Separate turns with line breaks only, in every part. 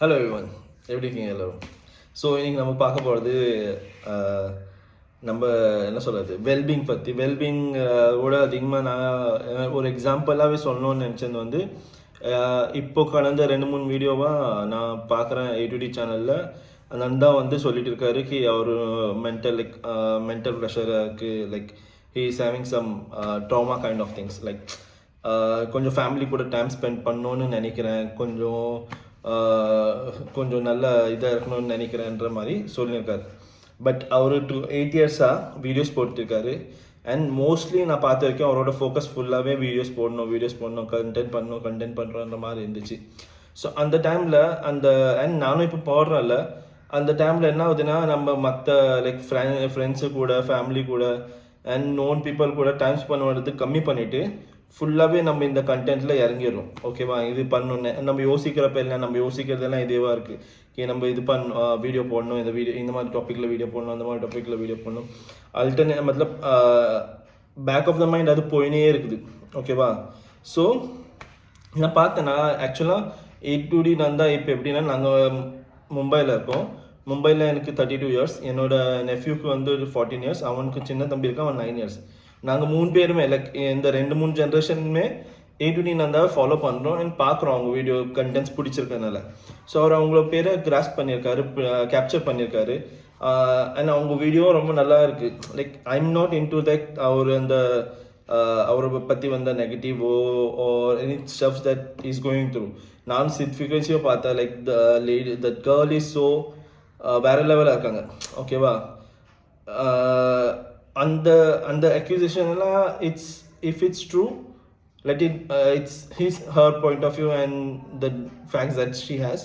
Hello everyone, எப்படி இருக்கீங்க எல்லோரும்? ஸோ இன்றைக்கி நம்ம பார்க்க போகிறது நம்ம என்ன சொல்கிறது, வெல்பீங் பற்றி. வெல்பீங் ஓட அதிகமாக நான் ஒரு எக்ஸாம்பிளாகவே சொல்லணும்னு நினச்சது வந்து, இப்போ கடந்த 2-3 வீடியோவாக நான் பார்க்குறேன் A2D சேனலில் நந்தா வந்து சொல்லிட்டு இருக்காரு கி அவர் மென்டல் ப்ரெஷருக்கு he is having some trauma kind of things கொஞ்சம் ஃபேமிலி கூட டைம் ஸ்பெண்ட் பண்ணணுன்னு நினைக்கிறேன், கொஞ்சம் நல்ல இதாக இருக்கணும்னு நினைக்கிறேன்ற மாதிரி சொல்லியிருக்காரு. பட் அவர் 8 இயர்ஸாக வீடியோஸ் போட்டுருக்காரு. அண்ட் மோஸ்ட்லி நான் பார்த்த வரைக்கும் அவரோட ஃபோக்கஸ் ஃபுல்லாகவே வீடியோஸ் போடணும், கண்டென்ட் பண்ணுறன்ற மாதிரி இருந்துச்சு. ஸோ அந்த டைமில் அண்ட் நானும் இப்போ போடுறேன்ல, அந்த டைமில் என்ன ஆகுதுன்னா, நம்ம மற்ற ஃப்ரெண்ட்ஸு கூட, ஃபேமிலி கூட அண்ட் நோன் பீப்புள் கூட டைம் ஸ்பெண்ட் பண்ணுறது கம்மி பண்ணிவிட்டு ஃபுல்லாகவே நம்ம இந்த கண்டென்ட்டில் இறங்கிடுறோம். ஓகேவா, இது பண்ணணுன்னு நம்ம யோசிக்கிறப்ப இல்லை, நம்ம யோசிக்கிறதெல்லாம் இதுவாக இருக்குது. நம்ம இது வீடியோ போடணும், இந்த மாதிரி டாப்பிக்கில் வீடியோ போடணும், அந்த மாதிரி டாப்பிக்கில் வீடியோ போடணும். மத்தலப் பேக் ஆஃப் த மைண்ட் அது போயினே இருக்குது. ஓகேவா, ஸோ நான் பார்த்தேன்னா ஆக்சுவலாக A2D நந்தா இப்போ எப்படின்னா, நாங்கள் மும்பையில் இருக்கோம். மும்பையில் எனக்கு 32 இயர்ஸ், என்னோட நெஃப்யூக்கு வந்து 14 இயர்ஸ், அவனுக்கு சின்ன தம்பி இருக்கான், அவன் 9 இயர்ஸ். நாங்கள் 3 பேருமே இந்த 2-3 ஜென்ரேஷனுமே A2D நந்தாவை ஃபாலோ பண்ணுறோம் அண்ட் பார்க்குறோம் அவங்க வீடியோ கண்டென்ட்ஸ் பிடிச்சிருக்கனால. ஸோ அவர் அவங்கள பேரை கிராஸ்ப் பண்ணியிருக்காரு, கேப்சர் பண்ணியிருக்காரு. அண்ட் அவங்க வீடியோ ரொம்ப நல்லா இருக்குது. I am not into that அவரை பற்றி வந்த நெகட்டிவோ or any stuffs that is going through. நான் ஃப்ரீக்வன்சியோ பார்த்தேன், தட் கேர்ள் இஸ் ஸோ வேறு லெவலாக இருக்காங்க. ஓகேவா, அந்த அக்யூசேஷன் எல்லாம் if it's true, it's her point of view and the facts that she has.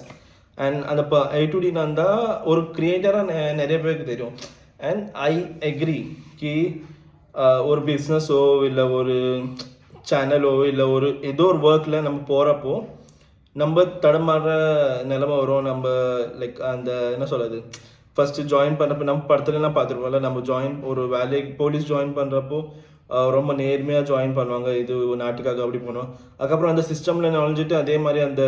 And அந்த A2D நந்தா ஒரு கிரியேட்டராக நிறைய பேருக்கு தெரியும். அண்ட் ஐ அக்ரி கி ஒரு பிஸ்னஸோ இல்லை ஒரு சேனலோ இல்லை ஏதோ ஒரு ஒர்க்கில் நம்ம போகிறப்போ நம்ம தடுமாறுற நிலைமை வரும். நம்ம அந்த என்ன சொல்கிறது, ஃபஸ்ட்டு ஜாயின் பண்ணுறப்போ நம்ம படத்துலலாம் பார்த்துருப்போம்ல, நம்ம ஒரு வேலைக்கு போலீஸ் ஜாயின் பண்ணுறப்போ ரொம்ப நேர்மையாக ஜாயின் பண்ணுவாங்க, இது நாட்டுக்காக அப்படி பண்ணுவோம். அதுக்கப்புறம் அந்த சிஸ்டமில் நுழைஞ்சிட்டு அதே மாதிரி அந்த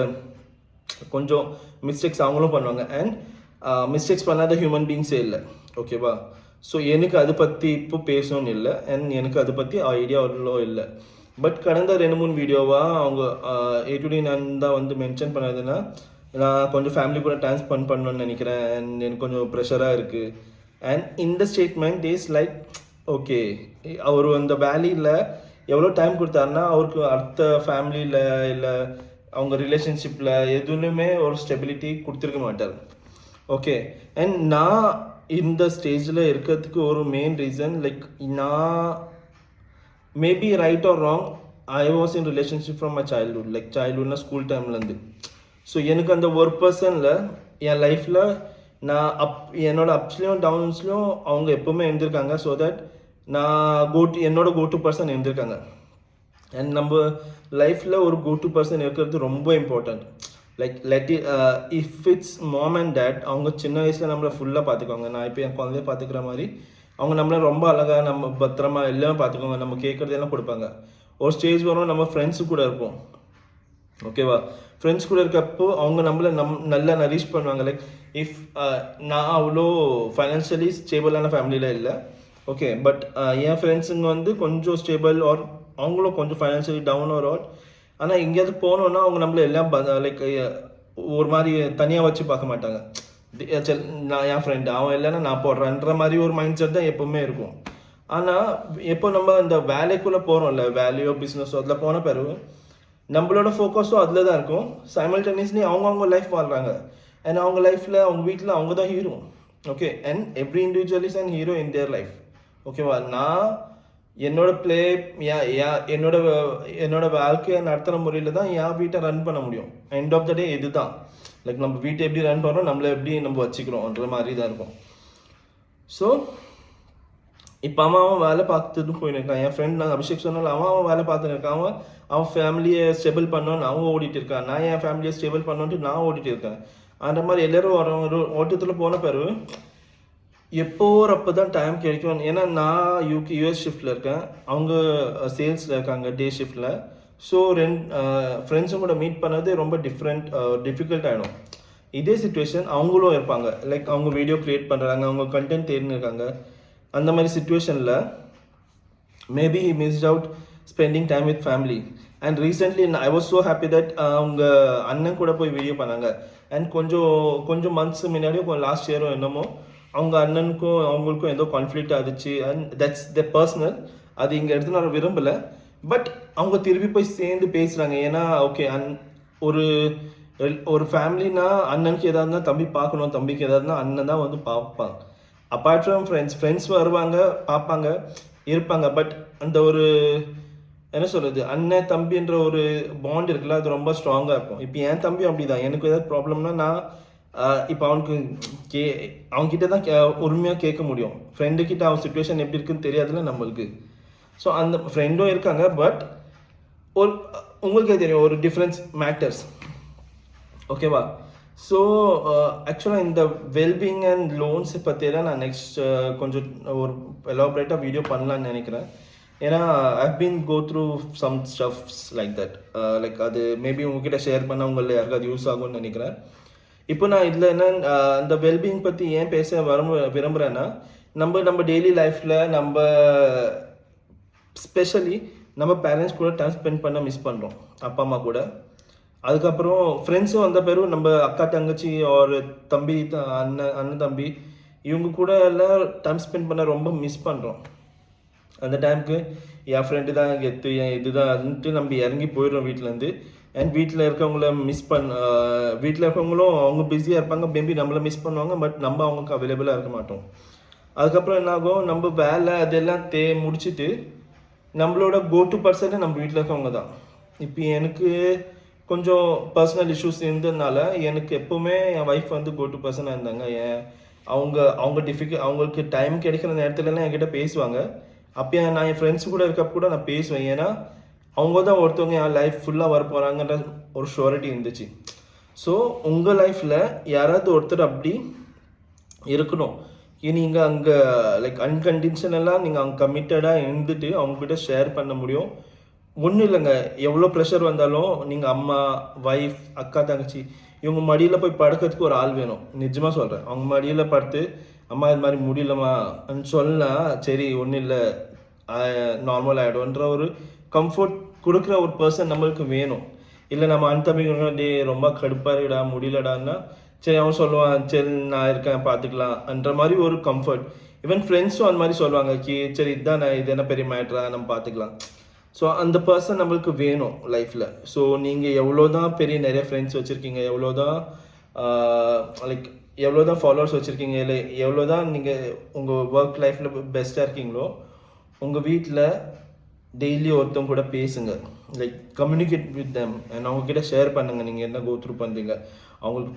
கொஞ்சம் மிஸ்டேக்ஸ் அவங்களும் பண்ணுவாங்க. அண்ட் மிஸ்டேக்ஸ் பண்ணாத ஹியூமன் பீங்ஸே இல்லை. ஓகேவா, ஸோ எனக்கு அதை பற்றி இப்போ பேசணும்னு இல்லை அண்ட் எனக்கு அதை பற்றி ஐடியா அவ்வளோ இல்லை. பட் கடந்த 2-3 வீடியோவாக அவங்க A2D நந்தா வந்து மென்ஷன் பண்ணதுன்னா, நான் கொஞ்சம் ஃபேமிலி கூட டைம் ஸ்பெண்ட் பண்ணணும்னு நினைக்கிறேன் அண்ட் எனக்கு கொஞ்சம் ப்ரெஷராக இருக்குது. அண்ட் இந்த ஸ்டேட்மெண்ட் இஸ் ஓகே, அவர் அந்த வேலையில் எவ்வளோ டைம் கொடுத்தாருன்னா அவருக்கு அடுத்த ஃபேமிலியில் இல்லை அவங்க ரிலேஷன்ஷிப்பில் எதுவுமே ஒரு ஸ்டெபிலிட்டி கொடுத்துருக்க மாட்டார். ஓகே, அண்ட் நான் இந்த ஸ்டேஜில் இருக்கிறதுக்கு ஒரு மெயின் ரீசன் நான் maybe right or wrong, I was in relationship from my சைல்ட்ஹுட்னா ஸ்கூல் டைம்லேருந்து. ஸோ எனக்கு அந்த ஒரு பர்சனில் என் லைஃப்பில் நான் என்னோட அப்ஸ்லையும் டவுன்ஸ்லையும் அவங்க எப்போவுமே இருந்திருக்காங்க. ஸோ தட் நான் என்னோட கோ டு பர்சன் இருந்திருக்காங்க. அண்ட் நம்ம லைஃப்பில் ஒரு கோ டு பர்சன் இருக்கிறது ரொம்ப important. If it's mom and dad, அவங்க சின்ன வயசில் நம்மளை ஃபுல்லாக பார்த்துக்குவாங்க. நான் இப்போ என் குழந்தைய பார்த்துக்கிற மாதிரி அவங்க நம்மளை ரொம்ப அழகாக நம்ம பத்திரமா எல்லாம் பார்த்துக்குவாங்க, நம்ம கேட்குறதெல்லாம் கொடுப்பாங்க. ஒரு ஸ்டேஜ் வரும் நம்ம ஃப்ரெண்ட்ஸு கூட இருப்போம். ஓகேவா, ஃப்ரெண்ட்ஸ் கூட இருக்கப்போ அவங்க நம்மளை நல்லா நரிஷ் பண்ணுவாங்க. இஃப் நான் அவ்வளோ ஃபைனான்ஷியலி ஸ்டேபிளான ஃபேமிலியில் இல்லை. ஓகே, பட் என் ஃப்ரெண்ட்ஸுங்க வந்து கொஞ்சம் ஸ்டேபிள் ஆர் அவங்களும் கொஞ்சம் ஃபைனான்ஷியலி டவுன் ஆர் ஆனால் எங்கேயாவது போனோன்னா அவங்க நம்மள எல்லாம் ஒரு மாதிரி தனியாக வச்சு பார்க்க மாட்டாங்க. நான் என் ஃப்ரெண்டு அவன் இல்லைன்னா நான் போடுறேன்ற மாதிரி ஒரு மைண்ட் செட் தான் எப்போவுமே இருக்கும். ஆனால் எப்போ நம்ம இந்த வேலைக்குள்ளே போகிறோம்ல, வேலையோ பிஸ்னஸோ அதில் போன பிறகு நம்மளோட ஃபோக்கஸும் அதில் தான் இருக்கும். சைமல்டேனியஸ்லி அவங்க லைஃப் வாழ்கிறாங்க அண்ட் அவங்க லைஃப்பில் அவங்க வீட்டில் அவங்க தான் hero. Okay, and every individual is and hero in their life. ஓகேவா, நான் என்னோட என்னோட வாழ்க்கையை நடத்துகிற முறையில் தான் என் வீட்டை ரன் பண்ண முடியும். எண்ட் ஆஃப் த டே இதுதான் நம்ம வீட்டை எப்படி ரன் பண்ணுறோம், நம்மளை எப்படி நம்ம வச்சுக்கிறோம்ன்ற மாதிரி தான் இருக்கும். ஸோ இப்போ அவன் வேலை பார்த்துட்டு போயிருக்கான். என் ஃப்ரெண்ட் நான் அபிஷேக் சொன்னாலும் அவன் வேலை பார்த்துட்டு இருக்கான். அவன் ஃபேமிலியை ஸ்டேபிள் பண்ணணும்னு அவன் ஓடிட்டு இருக்கான். நான் என் ஃபேமிலியை ஸ்டேபிள் பண்ணணுன்ட்டு நான் ஓடிட்டு இருக்கேன். அந்த மாதிரி எல்லோரும் ஒரு ஓட்டத்தில் போன பிறகு எப்போ அப்போ தான் டைம் கிடைக்கும். ஏன்னா நான் US ஷிஃப்டில் இருக்கேன், அவங்க சேல்ஸில் இருக்காங்க டே ஷிஃப்டில். ஸோ ஃப்ரெண்ட்ஸும் கூட மீட் பண்ணது ரொம்ப டிஃபிகல்ட் ஆகிடும். இதே சுச்சுவேஷன் அவங்களும் இருப்பாங்க. லைக் அவங்க வீடியோ க்ரியேட் பண்ணுறாங்க, அவங்க கண்டென்ட் தேடின்னு இருக்காங்க. அந்த மாதிரி சுச்சுவேஷனில் maybe he missed out spending time with family. And recently I was so happy that அவங்க அண்ணன் கூட போய் வீடியோ பண்ணாங்க. அண்ட் கொஞ்சம் மந்த்ஸ் முன்னாடியோ லாஸ்ட் இயரோ என்னமோ அவங்க அண்ணனுக்கும் அவங்களுக்கும் ஏதோ கான்ஃப்ளிக்ட் ஆகிடுச்சு. அண்ட் தட்ஸ் த பர்சனல், அது இங்கே எடுத்து நான் விரும்பலை. பட் அவங்க திருப்பி போய் சேர்ந்து பேசுகிறாங்க. ஏன்னா ஓகே ஒரு ஃபேமிலினா அண்ணனுக்கு ஏதாவதுனா தம்பி பார்க்கணும், தம்பிக்கு ஏதாவதுனா அண்ணன் தான் வந்து பார்ப்பாங்க. அப்பார்ட் ஃப்ரம் ஃப்ரெண்ட்ஸ் வருவாங்க, பார்ப்பாங்க, இருப்பாங்க. பட் அந்த ஒரு என்ன சொல்கிறது, அண்ணன் தம்பின்ற ஒரு பாண்ட் இருக்குல்ல, அது ரொம்ப ஸ்ட்ராங்காக இருக்கும். இப்போ என் தம்பி அப்படிதான். எனக்கு ஏதாவது ப்ராப்ளம்னா நான் இப்போ அவனுக்கு அவன்கிட்ட தான் உரிமையாக கேட்க முடியும். ஃப்ரெண்டுக்கிட்ட அவன் சுச்சுவேஷன் எப்படி இருக்குன்னு தெரியாதுல்ல நம்மளுக்கு. ஸோ அந்த ஃப்ரெண்டும் இருக்காங்க. பட் உங்களுக்கே தெரியும் ஒரு டிஃப்ரென்ஸ் மேட்டர்ஸ், ஓகேவா? ஸோ ஆக்சுவலாக இந்த வெல்பீயிங் அண்ட் லோன்ஸ் பற்றியெல்லாம் நான் நெக்ஸ்ட் கொஞ்சம் ஒரு எலாபரேட்டாக வீடியோ பண்ணலான்னு நினைக்கிறேன். ஏன்னா I've been go through some stuffs like that. Like அது மேபி உங்ககிட்ட ஷேர் பண்ண உங்களில் யாருக்காவது யூஸ் ஆகும்னு நினைக்கிறேன். இப்போ நான் இதில் என்ன அந்த வெல்பீயிங் பற்றி ஏன் பேச விரும்புகிறேன்னா, நம்ம டெய்லி லைஃப்பில் நம்ம ஸ்பெஷலி நம்ம பேரண்ட்ஸ் கூட டைம் ஸ்பெண்ட் பண்ண மிஸ் பண்ணுறோம், அப்பா அம்மா கூட. அதுக்கப்புறம் ஃப்ரெண்ட்ஸும் வந்த பிறகு நம்ம அக்கா தங்கச்சி ஒரு தம்பி அண்ணன் தம்பி இவங்க கூட எல்லாம் டைம் ஸ்பெண்ட் பண்ண ரொம்ப மிஸ் பண்ணுறோம். அந்த டைமுக்கு என் ஃப்ரெண்டு தான் கெத்து, என் இதுதான்ட்டு நம்ம இறங்கி போயிடுறோம் வீட்டிலேருந்து. அண்ட் வீட்டில் இருக்கவங்கள வீட்டில் இருக்கவங்களும் அவங்க பிஸியாக இருப்பாங்க, மேபி நம்மளை மிஸ் பண்ணுவாங்க. பட் நம்ம அவங்களுக்கு அவைலபிளாக இருக்க மாட்டோம். அதுக்கப்புறம் என்ன ஆகும், நம்ம வேலை அதெல்லாம் முடிச்சுட்டு நம்மளோட கோ டு பர்சனே நம்ம வீட்டில் இருக்கவங்க தான். இப்போ எனக்கு கொஞ்சம் பர்சனல் இஷ்யூஸ் இருந்ததுனால எனக்கு எப்போவுமே என் ஒய்ஃப் வந்து கோ டு பர்சனாக இருந்தாங்க. அவங்களுக்கு டைம் கிடைக்கிற நேரத்துலலாம் என்கிட்ட பேசுவாங்க. அப்போ நான் என் ஃப்ரெண்ட்ஸ் கூட இருக்க கூட நான் பேசுவேன். ஏன்னா அவங்க தான் ஒருத்தவங்க என் லைஃப் ஃபுல்லாக வர போகிறாங்கன்ற ஒரு ஷூரிட்டி இருந்துச்சு. ஸோ உங்கள் லைஃப்பில் யாராவது ஒருத்தர் அப்படி இருக்கணும். நீங்கள் அங்கே லைக் அன்கண்டிஷனலாக நீங்கள் அங்கே கமிட்டடாக இருந்துட்டு அவங்ககிட்ட ஷேர் பண்ண முடியும். ஒன்றும் இல்லைங்க, எவ்வளோ ப்ரெஷர் வந்தாலும் நீங்கள் அம்மா, ஒய்ஃப், அக்கா தங்கச்சி இவங்க மடியில் போய் படுக்கிறதுக்கு ஒரு ஆள் வேணும். நிஜமாக சொல்கிறேன். அவங்க மடியில் படுத்து அம்மா இது மாதிரி முடியலம்மா சொல்லலாம், சரி ஒன்றும் இல்லை நார்மல் ஆகிடும்ன்ற ஒரு கம்ஃபர்ட் கொடுக்குற ஒரு பர்சன் நம்மளுக்கு வேணும். இல்லை நம்ம அன்தம்பிங்க டே ரொம்ப கடுப்பாருடா முடியலடான்னா சரி அவன் சொல்லுவான், சரி நான் இருக்கேன் பார்த்துக்கலாம்ன்ற மாதிரி ஒரு கம்ஃபர்ட். ஈவன் ஃப்ரெண்ட்ஸும் அந்த மாதிரி சொல்லுவாங்க, சரி இதுதான் இது என்ன பெரிய மேட்ரா நம்ம பார்த்துக்கலாம். ஸோ அந்த பர்சன் நம்மளுக்கு வேணும் லைஃப்பில். ஸோ நீங்கள் எவ்வளோ தான் நிறைய ஃப்ரெண்ட்ஸ் வச்சுருக்கீங்க, எவ்வளோ தான் ஃபாலோவர்ஸ் வச்சுருக்கீங்க, இல்லை எவ்வளோ தான் நீங்கள் உங்கள் ஒர்க் லைஃப்பில் பெஸ்ட்டாக இருக்கீங்களோ, உங்கள் வீட்டில் டெய்லி ஒருத்தவங்க கூட பேசுங்க. Like communicate with them and அவங்கக்கிட்ட ஷேர் பண்ணுங்கள் நீங்கள் என்ன கோ த்ரூ பண்ணுறீங்க. அவங்களுக்கு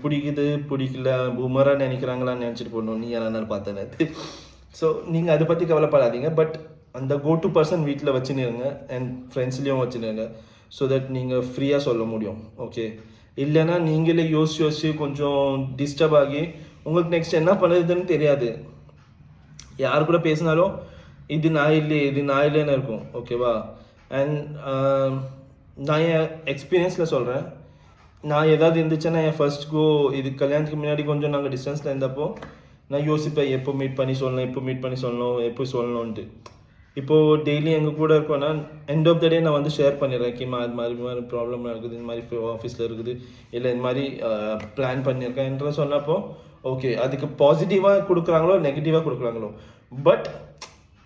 பிடிக்கல பூமராக நினைக்கிறாங்களான்னு நினச்சிட்டு போடணும், நீ யாராலும் பார்த்தேன். ஸோ நீங்கள் அதை பற்றி கவலைப்படாதீங்க. பட் அந்த கோ டு பர்சன் வீட்டில் வச்சுருங்க அண்ட் ஃப்ரெண்ட்ஸ்லேயும் வச்சுருங்க. ஸோ தட் நீங்கள் ஃப்ரீயாக சொல்ல முடியும். ஓகே, இல்லைன்னா நீங்களே யோசிச்சு கொஞ்சம் டிஸ்டர்ப் ஆகி உங்களுக்கு நெக்ஸ்ட் என்ன பண்ணுறதுன்னு தெரியாது. யார் கூட பேசினாலும் இது நான் இல்லைன்னு இருக்கும். ஓகேவா? அண்ட் நான் என் எக்ஸ்பீரியன்ஸில் சொல்கிறேன். நான் ஏதாவது இருந்துச்சுன்னா என் ஃபர்ஸ்ட் இது கல்யாணத்துக்கு முன்னாடி கொஞ்சம் நாங்கள் டிஸ்டன்ஸில் இருந்தப்போ நான் யோசிப்பேன், எப்போ மீட் பண்ணி சொல்லணும், எப்போ சொல்லணுன்ட்டு. இப்போது டெய்லி எங்கள் கூட இருக்கோன்னா எண்ட் ஆஃப் த டே நான் வந்து ஷேர் பண்ணிடுறேன், இது மாதிரி ப்ராப்ளம் இருக்குது, இந்த மாதிரி ஆஃபீஸில் இருக்குது, இல்லை இந்த மாதிரி பிளான் பண்ணியிருக்கேன்ற சொன்னப்போ ஓகே, அதுக்கு பாசிட்டிவாக கொடுக்குறாங்களோ நெகட்டிவாக கொடுக்குறாங்களோ, பட்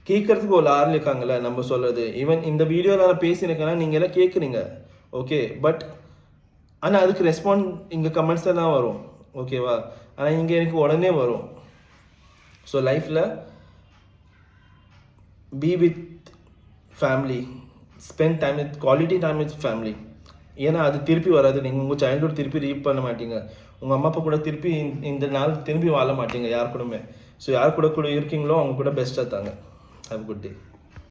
கேட்குறதுக்கு ஒரு ஆள் இருக்காங்கல்ல நம்ம சொல்கிறது. ஈவன் இந்த வீடியோவில் நான் பேசியிருக்கேன்னா நீங்கள் எல்லாம் கேட்குறீங்க, ஓகே, பட் ஆனால் அதுக்கு ரெஸ்பாண்ட் இங்கே கமெண்ட்ஸில் தான் வரும். ஓகேவா? ஆனால் இங்கே எனக்கு உடனே வரும். ஸோ லைஃப்பில் be with family, spend time with quality time with family. ஏன்னா அது திருப்பி வராது. நீங்கள் உங்கள் சைல்டுஹுட் திருப்பி ரீப் பண்ண மாட்டீங்க. உங்கள் அம்மா அப்பா கூட திருப்பி இந்த நாள் திரும்பி வாழ மாட்டீங்க யார் கூடமே. ஸோ யார் கூட இருக்கீங்களோ அவங்க கூட பெஸ்ட்டாக தாங்க. Have good day.